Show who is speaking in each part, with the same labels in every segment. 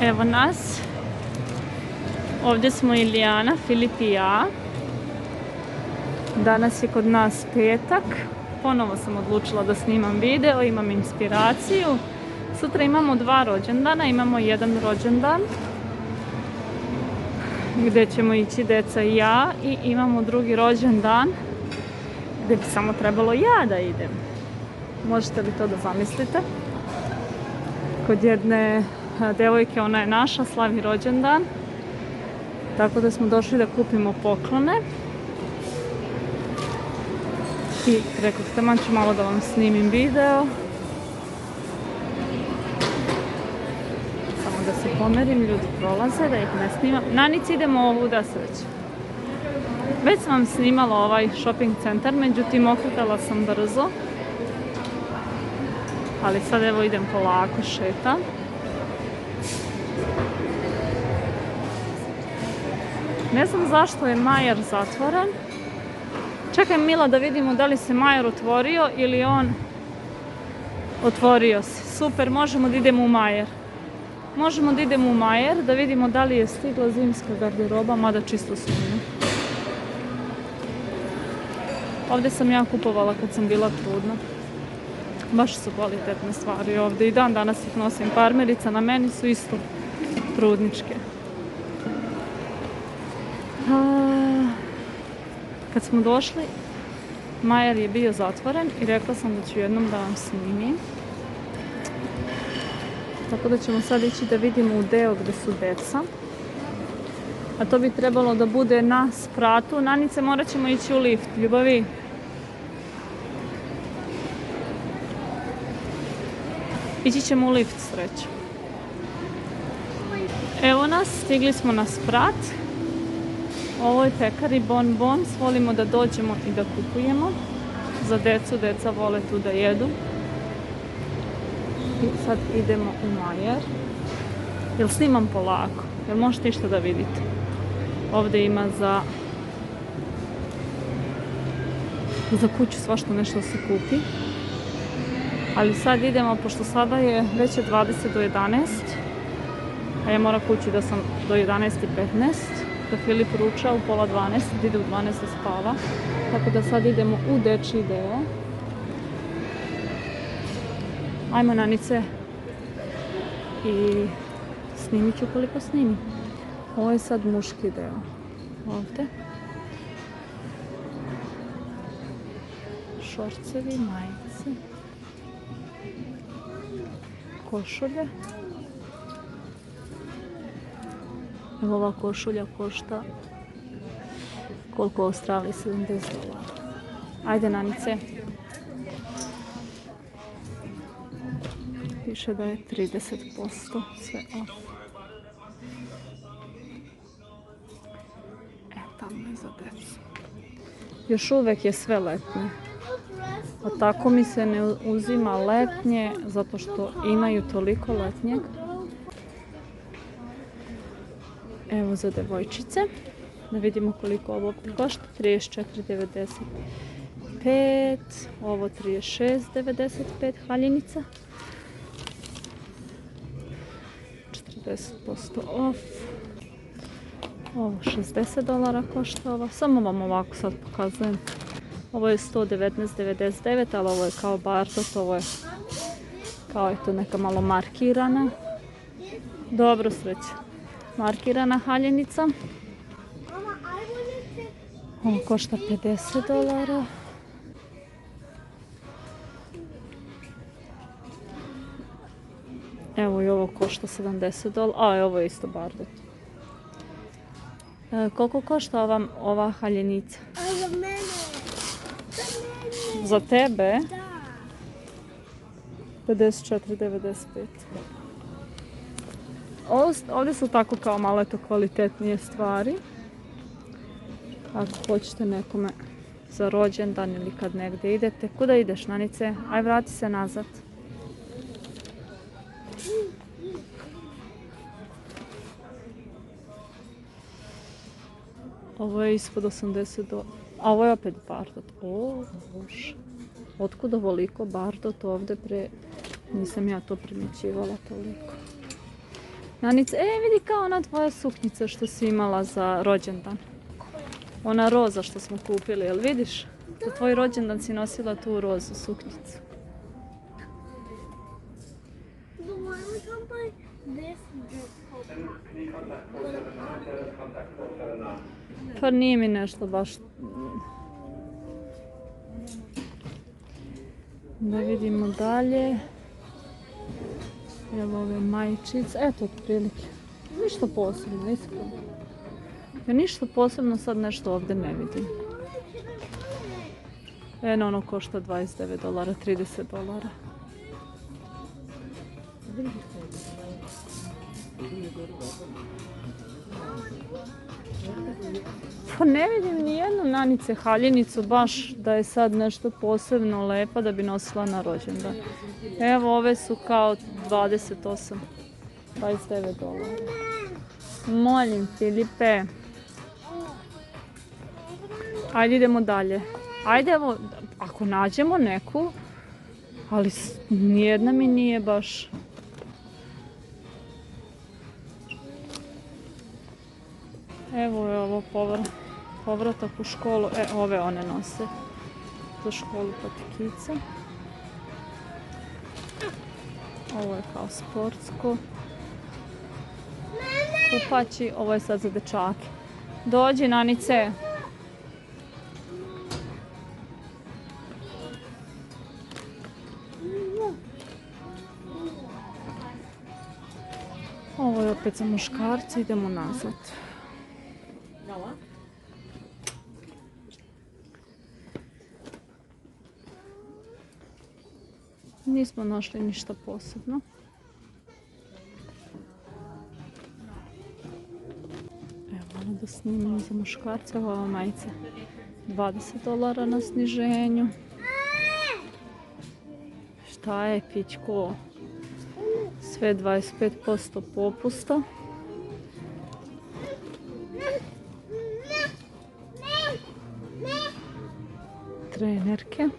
Speaker 1: Evo nas. Ovdje smo Ilijana, Filip i ja. Danas je kod nas petak. Ponovo sam odlučila da snimam video, imam inspiraciju. Sutra imamo 2 rođendana, imamo jedan rođendan gdje ćemo ići deca i ja, i imamo drugi rođendan gdje bi samo trebalo ja da idem. Možete li to da zamislite? Kod jedne devojke, ona je naša, slavi rođendan. Tako da smo došli da kupimo poklone. I rekao, taman ću malo da vam snimim video. Samo da se pomerim, ljudi prolaze, da ih ne snimam. Nanici, idemo ovuda sreće. Već sam vam snimala ovaj shopping centar, međutim okretala sam brzo. Ali sad evo idem polako, šetam. Ne znam zašto je Majer zatvoren. Čekaj Mila da vidimo da li se Majer otvorio ili on otvorio se. Super, možemo da idemo u Majer. Možemo da idemo u Majer da vidimo da li je stigla zimska garderoba, mada čisto sumnjam. Ovdje sam ja kupovala kad sam bila trudna. Baš su kvalitetne stvari ovdje i dan danas ih nosim. Farmerica na meni su isto trudničke. Kad smo došli, Majer je bio zatvoren i rekla sam da ću jednom da vam snimim. Tako da ćemo sad ići da vidimo u deo gdje su deca. A to bi trebalo da bude na spratu. Nanice, morat ćemo ići u lift, ljubavi. Ići ćemo u lift, sreće. Evo nas, stigli smo na sprat. Ovo je pekari Bon Bons, volimo da dođemo i da kupujemo. Za decu, deca vole tu da jedu. I sad idemo u Majer. Jel snimam polako? Jel možete išta da vidite? Ovdje ima za kuću svašta nešto se kupi. Ali sad idemo, pošto sada je već 20 do 11. A ja moram kući da sam do 11:15. Da Filip ruča u 11:30, da ide u 12 da spava. Tako da sad idemo u dečji deo. Ajmo Nanice. I snimit ću koliko snimim. Ovo je sad muški deo. Ovdje. Šorcevi, majice. Košulje. Evo ova košulja košta koliko u Australiji, $70. Ajde Nanice. Piše da je 30% sve off. Tamo je za decu. Još uvek je sve letnje. A tako mi se ne uzima letnje zato što imaju toliko letnjeg. Evo za devojčice. Da vidimo koliko ovo košta. 34,95. Ovo 36,95 haljenica. 40% off. Ovo $60 košta ova. Samo vam ovako sad pokazujem. Ovo je 119,99, ali ovo je kao Bardot, ovo je kao eto neka malo markirana. Dobro, sreće. Markirana haljenica. Ovo košta $50. Evo i ovo košta $70. A, ovo je isto Bardot. Koliko košta ova haljenica?
Speaker 2: Za mene.
Speaker 1: Za tebe?
Speaker 2: Da.
Speaker 1: 54,95. Ovdje su tako kao malo eto kvalitetnije stvari. Ako hoćete nekome za rođendan ili kad negdje idete. Kuda ideš, Nanice? Aj, vrati se nazad. Ovo je ispod $80. A ovo je opet Bardot. O, bože. Otkud ovoliko Bardot ovdje pre... Nisam ja to primjećivala toliko. Nanice, vidi kao ona tvoja suknjica što si imala za rođendan. Ona roza što smo kupili, jel vidiš? Za tvoj rođendan si nosila tu rozu suknjicu. Pa nije mi nešto baš... Da vidimo dalje. Evo ove majčice. Eto otprilike. Ništa posebno, iskreno. Ja ništa posebno sad nešto ovdje ne vidim. Eno ono košta $29, $30. Pa ne vidim nijednu Nanice haljinicu baš da je sad nešto posebno lepa da bi nosila na rođendan. Evo ove su kao $29. Molim Filipe. Ajde idemo dalje. Ajde evo, ako nađemo neku, ali nijedna mi nije baš... Evo je ovo povratak u školu. Ove one nose za školu patikice. Ovo je kao sportsko. Kupaći, ovo je sad za dečake. Dođi Nanice. Ovo je opet za muškarce, idemo nazad. Nismo našli ništa posebno. Evo ono da snimamo za muškarce, ova majica $20 na sniženju. Šta je pićko? Sve 25% popusta. Trenerke.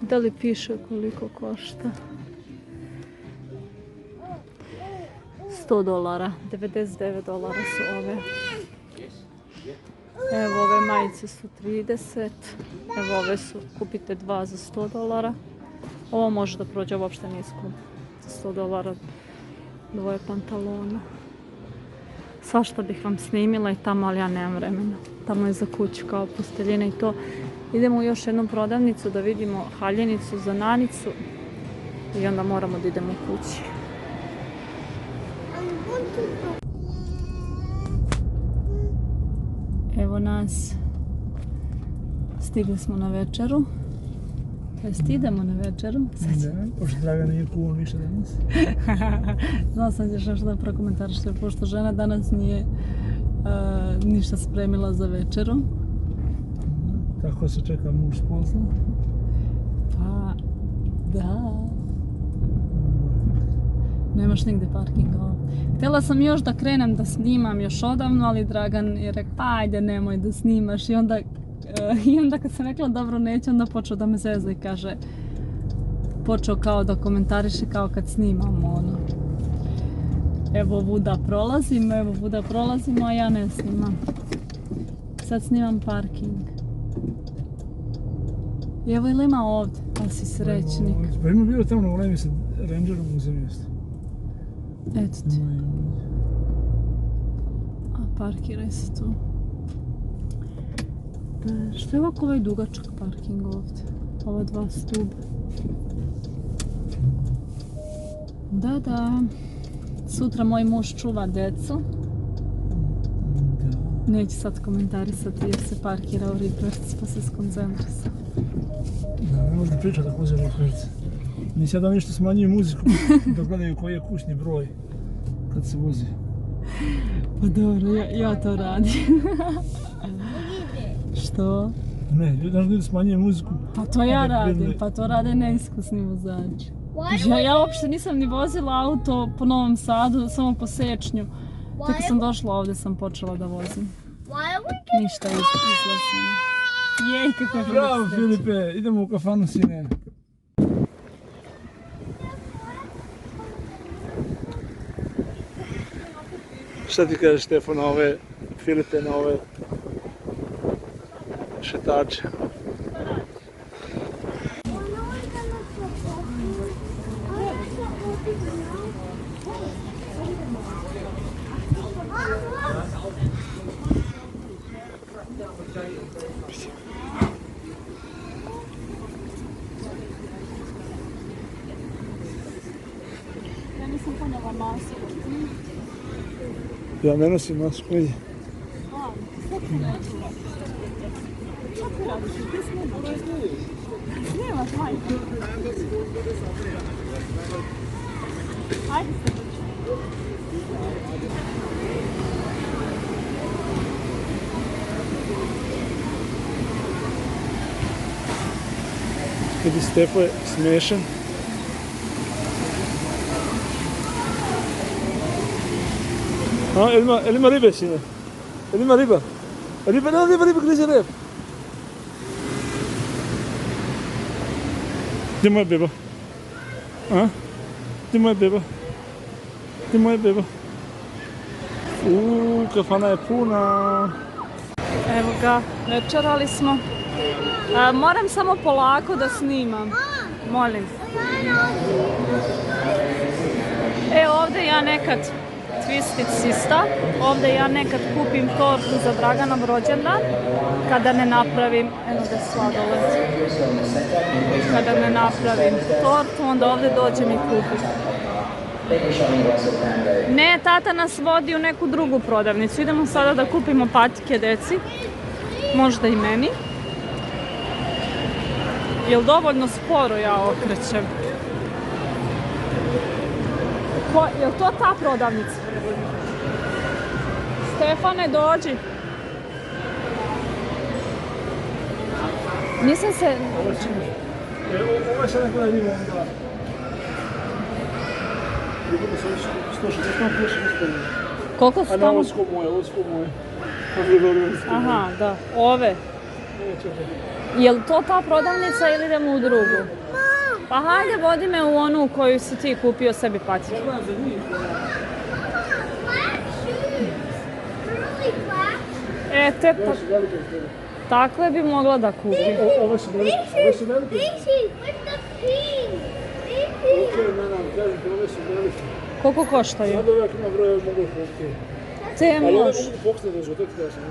Speaker 1: Da li piše koliko košta? $100, $99 su ove. Evo ove majice su 30. Evo ove su, kupite dva za $100. Ovo može da prođe, uopšte nije skup. Za $100 dvoje pantalona. Svašta bih vam snimila i tamo, ali ja nemam vremena. Tamo je za kuću kao posteljine i to. Idemo u još jednu prodavnicu da vidimo haljenicu za Nanicu i onda moramo da idemo kući. Evo nas. Stigli smo na večeru. Idemo na večeru.
Speaker 2: Ne, pošto Draga nije kuo više danas.
Speaker 1: Znala sam ćeš nešto da prokomentariš, pošto žena danas nije ništa spremila za večeru.
Speaker 2: Tako se čeka muž s posla?
Speaker 1: Pa, da. Nemaš nigde parkinga. Htjela sam još da krenem da snimam još odavno, ali Dragan je rekao, pa ajde nemoj da snimaš. I onda kad sam rekla dobro neće, onda počeo da me zeza i kaže, počeo kao da komentariše kao kad snimamo ono. Evo vuda prolazimo, a ja ne snimam. Sad snimam parking. I evo ili ima ovdje, ali si srećnik.
Speaker 2: Pa ima bilo tamo na Olemi sa Rangerom u zemljosti.
Speaker 1: Eto ti. A parkiraj se tu. Što je ovako ovaj dugačak parking ovdje? Ova dva stuba. Da. Sutra moj muž čuva decu. Neće sad komentarisati jer se parkira u Ripperc pa se skoncentrisao.
Speaker 2: Da, ne možda pričati ako uze Ripperc. Nisi ja da nešto smanjuju muziku da gledaju koji je kućni broj kad se vozi.
Speaker 1: Pa dobro, ja to radim. Što?
Speaker 2: Ne, ljudi smanjuju muziku.
Speaker 1: Pa to ja radim, pa to rade neiskusni vozači. Ja uopšte nisam ni vozila auto po Novom Sadu, samo po Sečnju. Tek kad sam došla ovdje sam počela da vozim. Ništa izlazim. Jej, kako je
Speaker 2: Bravo Filipe, idemo u kafanu sine. Šta ti kažeš, Štefan, na ove filete, na ove šetače?
Speaker 1: Ja nisam ponela masku.
Speaker 2: Ja ne nosim masku, vidi.
Speaker 1: Kako radiš? Ti snimaš? Snimaš, majka. Ajde se doći.
Speaker 2: Vidi, Stefo je smiješan. A, jel ima ribe, sine? Jel ima riba? Riba, grize rep. Gdje moja beba? A? Gdje moja beba? Gdje moja beba? Kafana je puna.
Speaker 1: Evo ga, večerali smo. Moram samo polako da snimam. Molim. Ovdje ja nekad Twisted Sista. Ovdje ja nekad kupim tortu za Draganov rođendan. Kada ne napravim, eno da sladoled. Kada ne napravim tortu, onda ovdje dođem i kupim. Ne, tata nas vodi u neku drugu prodavnicu. Idemo sada da kupimo patike deci. Možda i meni. Jel dovoljno sporo ja okrećem? Jel to ta prodavnica? Stefane, dođi. Nisam se...
Speaker 2: Ovo je sad nekada riba onda. Riba se 160,
Speaker 1: Koliko su
Speaker 2: a ne,
Speaker 1: tamo?
Speaker 2: ovo su moje.
Speaker 1: Aha, da. Ove. Jel to ta prodavnica ili idemo u drugu? Pa hajde, vodi me u onu u koju si ti kupio sebi patike. Takve bi mogla da kupim.
Speaker 2: Ove su velike. Ove su velike.
Speaker 1: Koliko koštaju?
Speaker 2: Sad uvijek ima broj, mogu kupiti.
Speaker 1: Te
Speaker 2: Ali ove
Speaker 1: može.
Speaker 2: mogu pokstati da žutek da sam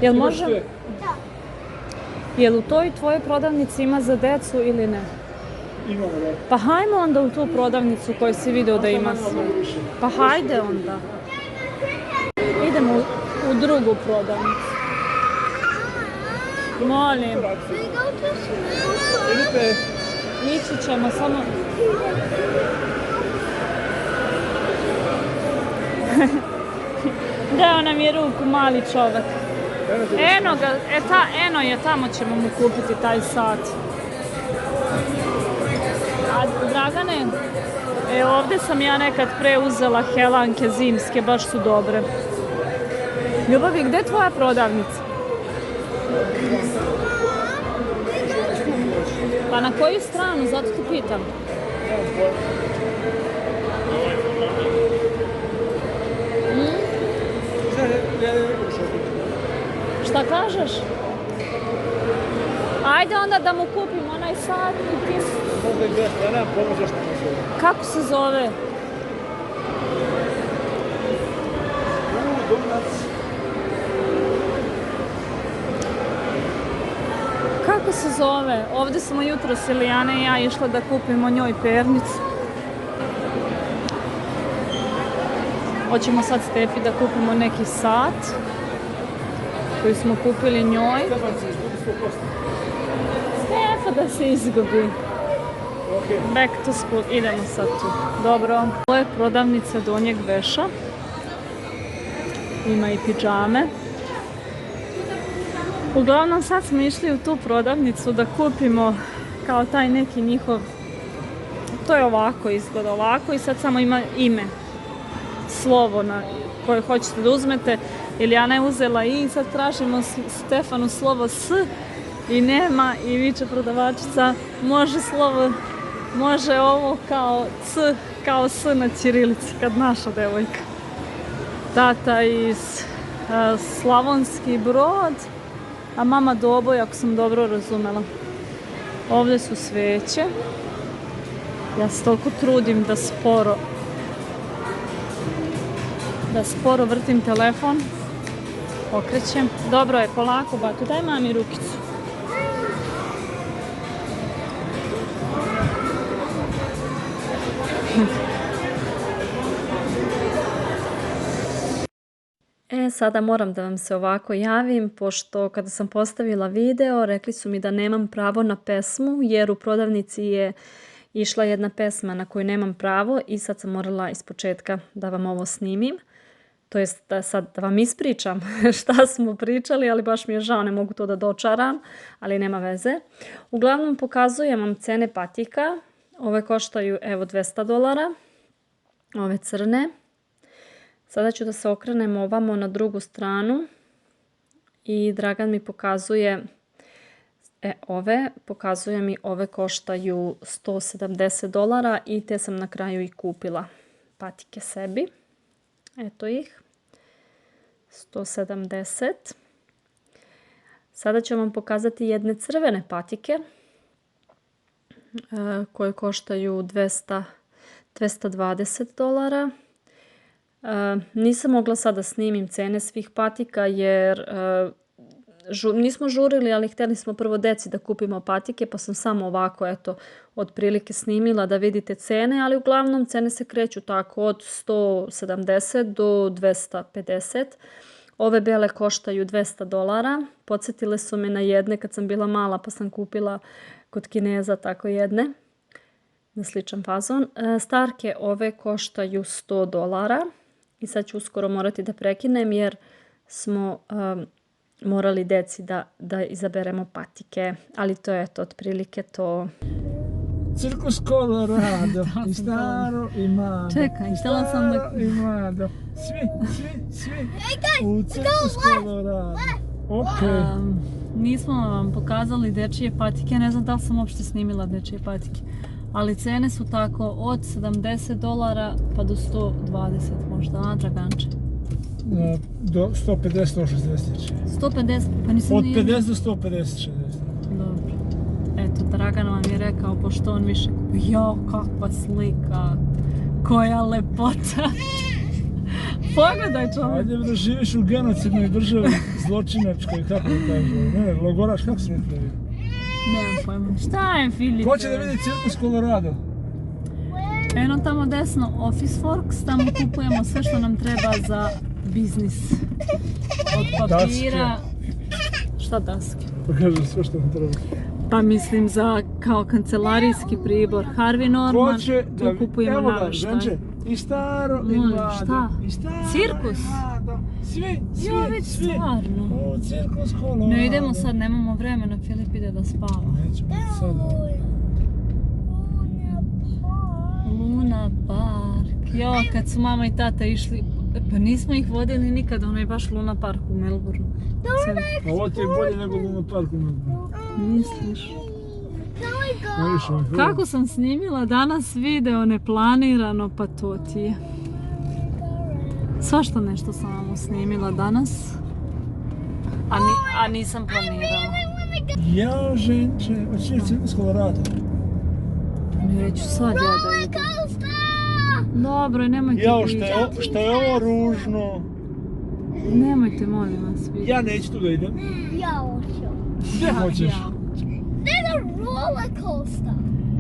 Speaker 1: Jel može? Jel u toj tvojoj prodavnici ima za decu ili ne?
Speaker 2: Imamo, da.
Speaker 1: Pa hajmo onda u tu prodavnicu koju si vidio da ima sve. Pa hajde onda. Idemo u drugu prodavnicu. Molim.
Speaker 2: Idite.
Speaker 1: Ići ćemo samo... Dao nam je ruku mali čovjek. Eno ga, eno je, tamo ćemo mu kupiti taj sat. A Dragane, ovdje sam ja nekad preuzela helanke zimske, baš su dobre. Ljubavi, gdje je tvoja prodavnica? Pa na koju stranu, zato ti pitam. Šta kažeš? Ajde onda da mu kupim onaj sat i ti...
Speaker 2: Ja nemam pojma zašto ne zove.
Speaker 1: Kako se zove?
Speaker 2: Donac.
Speaker 1: Kako se zove? Ovdje smo jutros Ilijana i ja išla da kupimo njoj pernicu. Hoćemo sad Stefi da kupimo neki sat koji smo kupili njoj. Stefa da se izgubi. Back to school. Idemo sad tu. Dobro. Ovo je prodavnica donjeg veša. Ima i pidžame. Uglavnom sad smo išli u tu prodavnicu da kupimo kao taj neki njihov... To je ovako, izgleda ovako i sad samo ima ime. Slovo na koje hoćete da uzmete. Ilijana je uzela i sad tražimo Stefanu slovo S i nema i viče prodavačica može slovo Može ovo kao C, kao S na ćirilici, kad naša devojka. Tata iz Slavonski Brod, a mama Doboj, ako sam dobro razumela. Ovdje su sveće. Ja se toliko trudim da sporo vrtim telefon. Okrećem. Dobro je, polako, Batu, daj mami rukicu. Sada moram da vam se ovako javim, pošto kada sam postavila video, rekli su mi da nemam pravo na pesmu, jer u prodavnici je išla jedna pesma na koju nemam pravo i sad sam morala ispočetka da vam ovo snimim. To jest da sad da vam ispričam šta smo pričali, ali baš mi je žao, ne mogu to da dočaram, ali nema veze. Uglavnom pokazujem vam cene patika. Ove koštaju evo $200, ove crne. Sada ću da se okrenem ovamo na drugu stranu i Dragan mi pokazuje pokazuje mi ove koštaju $170 i te sam na kraju i kupila patike sebi. Eto ih, 170. Sada ću vam pokazati jedne crvene patike koje koštaju $220. Nisam mogla sad da snimim cene svih patika jer nismo žurili, ali htjeli smo prvo deci da kupimo patike, pa sam samo ovako eto otprilike snimila da vidite cene, ali uglavnom cene se kreću tako od 170 do 250. Ove bele koštaju $200. Podsjetile su me na jedne kad sam bila mala, pa sam kupila kod Kineza tako jedne na sličan fazon. Starke ove koštaju $100 i sad ću uskoro morati da prekinem jer smo morali deci da izaberemo patike, ali to je to otprilike to.
Speaker 2: Cirkus Colorado, i staro i mlado.
Speaker 1: Čekaj, htjela sam da...
Speaker 2: I mlado. Svi. U Cirkus Colorado. Ok.
Speaker 1: Nismo vam pokazali dečije patike, ne znam da li sam uopšte snimila dečije patike. Ali cene su tako od $70 pa do 120 možda, a Draganče?
Speaker 2: Do 150, 160.
Speaker 1: 150, pa nisam
Speaker 2: od 50 do 150, 60.
Speaker 1: Dobro. Eto, Dragan vam je rekao, pošto on više kupi. Jao, kakva slika. Koja lepota. Pogledaj čovjek.
Speaker 2: Ajde da živiš u genocidnoj državi, zločinačkoj, kako da kažem. Ne, logoraš, kako se ne pravi?
Speaker 1: Nemam pojma. Šta je, Filip?
Speaker 2: Ko će da vidi Cirkus Colorado?
Speaker 1: Eno tamo desno Office Works, tamo kupujemo sve što nam treba za biznis. Od papira... Šta daske?
Speaker 2: Pa kažem sve što nam treba.
Speaker 1: Pa mislim za kao kancelarijski pribor. Harvey Norman, tu kupujemo navještaj.
Speaker 2: I staro i mlado.
Speaker 1: Šta?
Speaker 2: I staro
Speaker 1: Cirkus?
Speaker 2: i mlado. Svi.
Speaker 1: Stvarno.
Speaker 2: O, Cirkus Colorado.
Speaker 1: Ne idemo sad, nemamo vremena, Filip ide da spava.
Speaker 2: Nećemo sad.
Speaker 1: Luna Park. Jo, kad su mama i tata išli, pa nismo ih vodili nikad, ono je baš Luna Park u Melbourneu.
Speaker 2: A ovo ti je bolje nego Luna Park u Melbourneu.
Speaker 1: Misliš? Kako sam snimila danas video neplanirano, pa to ti je. Svašta nešto sam vam snimila danas, a nisam planirala.
Speaker 2: Ja, ženče, hoćeš li Cirkus Colorado?
Speaker 1: Neću sad ja da idem. Dobro, nemojte vidjeti.
Speaker 2: Jao, šta je ovo ružno?
Speaker 1: Nemojte, molim vas, vidjeti.
Speaker 2: Ja neću tu da idem.
Speaker 3: Ja hoću.
Speaker 2: Gdje hoćeš?
Speaker 3: There's a roller coaster.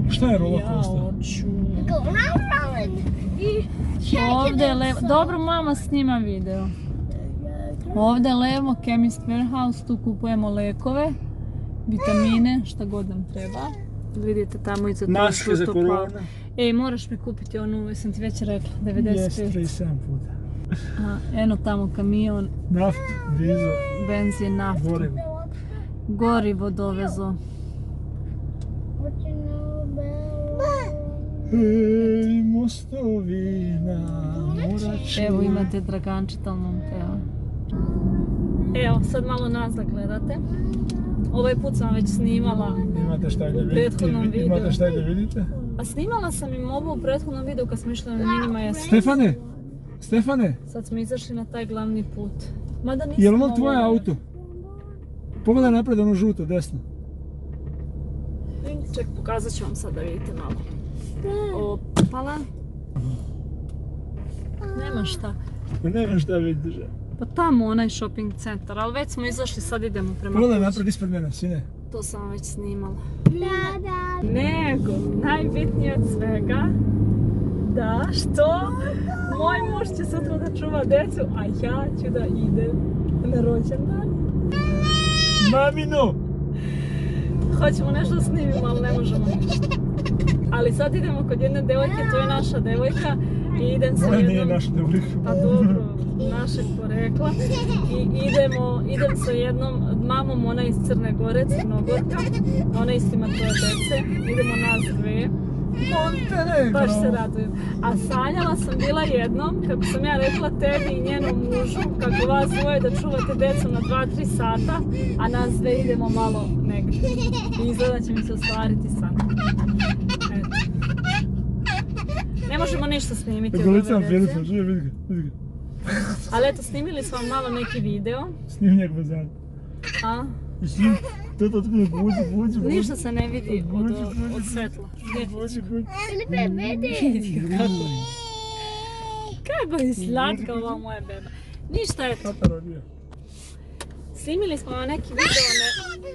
Speaker 2: Šta je roller
Speaker 1: Ja
Speaker 2: coaster?
Speaker 1: hoću.
Speaker 3: Go round and you shake
Speaker 1: Ovdje je
Speaker 3: it
Speaker 1: levo,
Speaker 3: so.
Speaker 1: dobro mama snima video. Ovdje levo, Chemist Warehouse, tu kupujemo lekove, vitamine, šta god nam treba. Vidite tamo iza to
Speaker 2: Maske za koronu.
Speaker 1: Ej, moraš mi kupiti onu, sam ti već rekla, 95.
Speaker 2: Jes, 37 puta.
Speaker 1: Eno tamo kamion,
Speaker 2: Naft, dizel,
Speaker 1: benzin, naftu.
Speaker 2: gorivo.
Speaker 1: Gorivo dovezo.
Speaker 3: What you know about
Speaker 2: Ej, mostovina, moračina.
Speaker 1: Evo imate Draganče, tamo vam peva. Evo, sad malo nas da gledate. Ovaj put sam već snimala.
Speaker 2: Imate šta i da
Speaker 1: U prethodnom
Speaker 2: vidite?
Speaker 1: videu.
Speaker 2: Imate šta i da vidite?
Speaker 1: A snimala sam im ovo u prethodnom videu kad smo išli na Minima Jesu.
Speaker 2: Stefane! Stefane!
Speaker 1: Sad smo izašli na taj glavni put. Mada nisam
Speaker 2: Je li ono
Speaker 1: ovo-
Speaker 2: tvoje auto? Pogledaj napred ono žuto, desno.
Speaker 1: Ček, pokazat ću vam sad da vidite malo. Opala. Nema šta.
Speaker 2: Pa nema šta vidite že.
Speaker 1: Pa tamo onaj shopping centar, ali već smo izašli, sad idemo prema
Speaker 2: Pogledaj
Speaker 1: kući.
Speaker 2: napred ispred mene, sine.
Speaker 1: To sam već snimala.
Speaker 3: Da.
Speaker 1: Nego, najbitnije od svega, da što moj muž će sutra da čuva decu, a ja ću da idem na rođendan.
Speaker 2: Mamino!
Speaker 1: Hoćemo nešto da snimimo, ali ne možemo ništa. Ali sad idemo kod jedne devojke, to je naša devojka i idem sa
Speaker 2: Moja nije
Speaker 1: jednom...
Speaker 2: naša devojka.
Speaker 1: Pa dobro, našeg porekla. I idem sa jednom mamom, ona iz Crne Gore, Crnogorka. Ona isto ima 2 dece. Idemo nas 2.
Speaker 2: Montenegro!
Speaker 1: Baš se radujem. A sanjala sam bila jednom, kako sam ja rekla tebi i njenom mužu, kako vas dvoje da čuvate decu na 2-3 sata, a nas 2 idemo malo negdje. I izgleda će mi se ostvariti san. Eto. Ne možemo ništa snimiti od
Speaker 2: Kako lice vam
Speaker 1: ove dece.
Speaker 2: Filipa, žive, vidi ga, vidi ga.
Speaker 1: Ali eto, snimili smo vam malo neki video.
Speaker 2: Snim njeg bazan.
Speaker 1: A?
Speaker 2: I snim, to buđi.
Speaker 1: Ništa se ne vidi od svetla.
Speaker 2: Buđi.
Speaker 3: Filipe, vidi.
Speaker 1: Kako je slatka ova moja beba. Ništa, eto.
Speaker 2: Tata rodio.
Speaker 1: Snimili smo vam neki video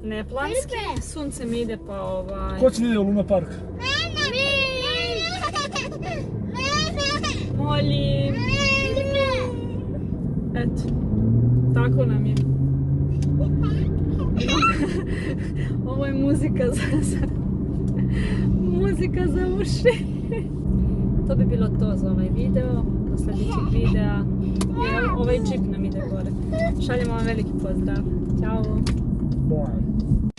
Speaker 1: neplanski. Sunce mi ide pa
Speaker 2: Ko će ide u Luna Park?
Speaker 1: molim. Eto, tako nam je. Ovo je muzika muzika za uši. To bi bilo to za ovaj video. Do sljedećeg videa. Ovaj džip nam ide gore. Šaljemo vam veliki pozdrav. Ćao.
Speaker 2: Bye.